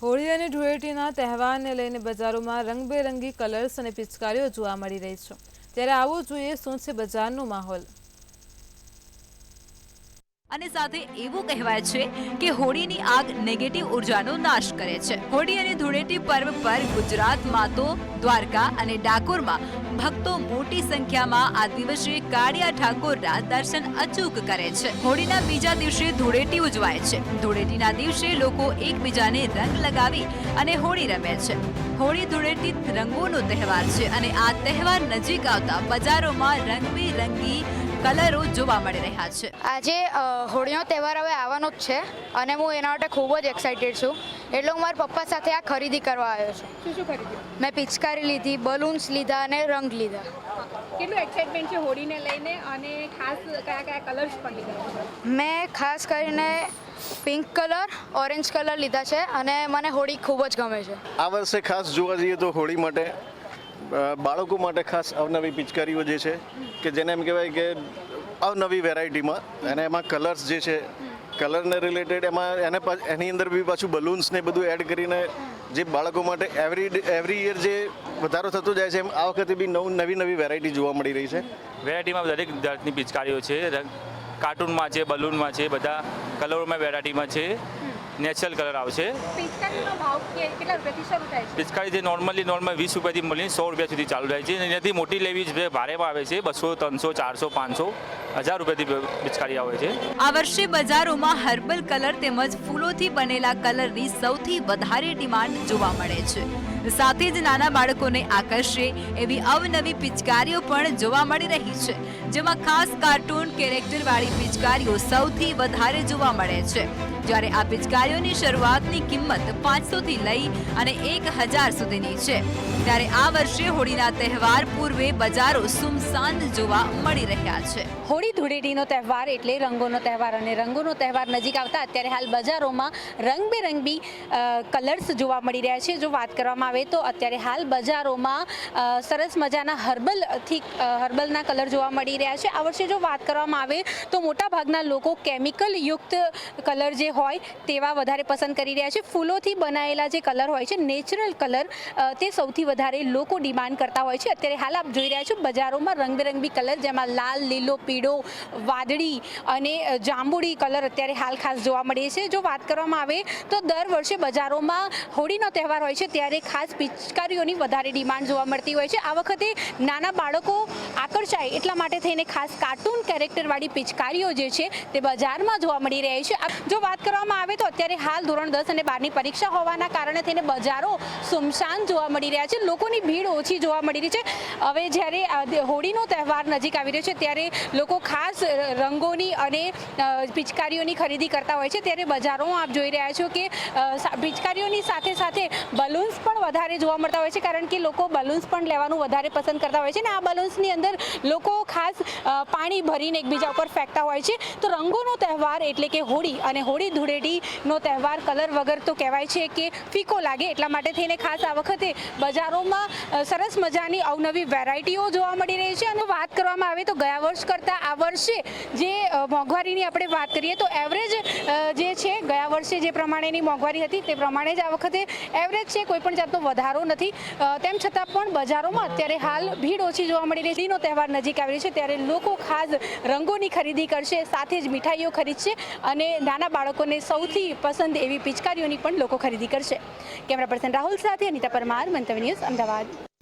હોળી અને ધૂળેટીના તહેવારને લઈને બજારોમાં રંગબેરંગી કલર્સ અને પિચકારીઓ જોવા મળી રહી છે। ત્યારે આવું જોઈએ શું છે બજારનો માહોલ। અને સાથે એવું કહેવાય છે કે હોળીની આગ નેગેટિવ ઉર્જાનો નાશ કરે છે। હોળી અને ધૂળેટી પર્વ પર ગુજરાતમાં તો દ્વારકા અને ડાકોરમાં ભક્તો મોટી સંખ્યામાં આ દિવસે કાળિયા ઠાકોરના દર્શન અચૂક કરે છે। હોળીના બીજા દિવસે ધૂળેટી ઉજવાય છે। ધૂળેટીના દિવસે લોકો એકબીજાને રંગ લગાવી અને હોળી રમે છે। હોળી ધૂળેટી રંગોનો તહેવાર છે અને આ તહેવાર નજીક આવતા બજારોમાં રંગબેરંગી કલરો જોવા મળી રહ્યા છે। આજે હોળીનો તહેવાર હવે આવવાનો જ છે અને હું એના માટે ખૂબ જ એક્સાઇટેડ છું। એટલે હું મારા પપ્પા સાથે આ ખરીદી કરવા આવ્યો છું। શું ખરીદ્યું? મેં પિચકારી લીધી, બલૂન્સ લીધા અને રંગ લીધા। કેટલું એક્સાઇટમેન્ટ છે હોળીને લઈને અને ખાસ કયા કયા કલર્સ પણ લીધા છે? મેં ખાસ કરીને પિંક કલર, ઓરેન્જ કલર લીધા છે અને મને હોળી ખૂબ જ ગમે છે। આ વર્ષે ખાસ જોવા જઈએ તો હોળી માટે બાળકો માટે ખાસ અવનવી પિચકારીઓ જે છે કે જેને એમ કહેવાય કે અવનવી વેરાયટીમાં અને એમાં કલર્સ જે છે કલરને રિલેટેડ એમાં એની અંદર બી પાછું બલૂન્સ ને બધું એડ કરીને જે બાળકો માટે એવરી યર જે વધારો થતો જાય છે એમ આ વખતે બી નવી વેરાયટી જોવા મળી રહી છે। વેરાયટીમાં દરેક જાતની પિચકારીઓ છે, કાર્ટૂનમાં છે, બલૂનમાં છે, બધા કલરોમાં વેરાયટીમાં છે। નેચરલ કલર આવશે। પિચકારીનો ભાવ કેટલા રૂપિયાથી શરૂ થાય છે? પિચકારી જે નોર્મલી 20 રૂપિયાથી મળીને 100 રૂપિયા સુધી ચાલુ થાય છે। એનાથી મોટી લેવી છે ભારેમાં આવે છે 200, 300, 400, 500, 1000 રૂપિયાથી પિચકારી આવે છે। આ વર્ષે બજારોમાં હર્બલ કલર તેમજ ફૂલોથી બનેલા કલરની સૌથી વધારે ડિમાન્ડ જોવા મળે છે। સાથે જ નાના બાળકોને આકર્ષે એવી અવનવી પિચકારીઓ પણ જોવા મળી રહી છે, જેમાં ખાસ કાર્ટૂન કેરેક્ટરવાળી પિચકારીઓ સૌથી વધારે જોવા મળે છે। જ્યારે આ પિચકારીઓની શરૂઆતની કિંમત 500 થી લઈ અને 1000 સુધીની છે। ત્યારે આ વર્ષે હોળીના તહેવાર પૂર્વે બજારો સુમસાન જોવા મળી રહ્યા છે। હોળી ધૂળેટીનો તહેવાર એટલે રંગોનો તહેવાર અને રંગોનો તહેવાર નજીક આવતા અત્યારે હાલ બજારોમાં રંગબેરંગી કલર્સ જોવા મળી રહ્યા છે। જો વાત કરવામાં આવે તો અત્યારે હાલ બજારોમાં સરસ મજાના હર્બલના કલર જોવા મળી રહ્યા છે। આ વર્ષે જો વાત કરવામાં આવે તો મોટાભાગના લોકો કેમિકલ યુક્ત કલર જે હોય તેવા વધારે પસંદ કરી રહ્યા છે। ફૂલોથી બનાવેલા જે કલર હોય છે, નેચરલ કલર, તે સૌથી વધારે લોકો ડિમાન્ડ કરતા હોય છે। અત્યારે હાલ આપ જોઈ રહ્યા છો બજારોમાં રંગબેરંગી કલર, જેમાં લાલ, લીલો, પીળો, વાદળી અને જાંબુડી કલર અત્યારે હાલ ખાસ જોવા મળે છે। જો વાત કરવામાં આવે તો દર વર્ષે બજારોમાં હોળીનો તહેવાર હોય છે ત્યારે ખાસ પિચકારીઓની વધારે ડિમાન્ડ જોવા મળતી હોય છે। આ વખતે નાના બાળકો આકર્ષાય એટલા માટે થઈને ખાસ કાર્ટૂન કેરેક્ટરવાળી પિચકારીઓ જે છે તે બજારમાં જોવા મળી રહી છે। જો વાત કરવામાં આવે તો અત્યારે હાલ ધોરણ 10 અને 12ની પરીક્ષા હોવાના કારણે થઈને બજારો સુમસાન જોવા મળી રહ્યા છે। લોકોની ભીડ ઓછી જોવા મળી રહી છે। હવે જ્યારે હોળીનો તહેવાર નજીક આવી રહ્યો છે ત્યારે લોકો ખાસ રંગોની અને પિચકારીઓની ખરીદી કરતા હોય છે। ત્યારે બજારોમાં આપ જોઈ રહ્યા છો કે પિચકારીઓની સાથે સાથે બલૂન્સ પણ વધારે જોવા મળતા હોય છે, કારણ કે લોકો બલૂન્સ પણ લેવાનું વધારે પસંદ કરતા હોય છે અને આ બલૂન્સની અંદર લોકો ખાસ પાણી ભરીને એકબીજા ઉપર ફેંકતા હોય છે। તો રંગોનો તહેવાર એટલે કે હોળી અને હોળી ધૂળેટીનો તહેવાર કલર વગર તો કહેવાય છે કે ફીકો લાગે, એટલા માટે થઈને ખાસ આ વખતે બજારોમાં સરસ મજાની અવનવી વેરાયટીઓ જોવા મળી રહી છે। અને વાત કરવામાં આવે તો ગયા વર્ષ કરતાં આ વર્ષે જે મોંઘવારીની આપણે વાત કરીએ તો એવરેજ જે છે ગયા વર્ષે જે પ્રમાણેની મોંઘવારી હતી તે પ્રમાણે જ આ વખતે એવરેજ છે, કોઈ પણ જાતનો વધારો નથી। તેમ છતાં પણ બજારોમાં અત્યારે હાલ ભીડ ઓછી જોવા મળી રહી છે। હોળીનો તહેવાર નજીક આવી રહ્યો છે ત્યારે લોકો ખાસ રંગોની ખરીદી કરશે, સાથે જ મીઠાઈઓ ખરીદશે અને નાના બાળકોને સૌથી પસંદ એવી પિચકારીઓની પણ લોકો ખરીદી કરશે। કેમેરા પર્સન રાહુલ સાથે અનિતા પરમાર, મંતવ્ય ન્યૂઝ, અમદાવાદ।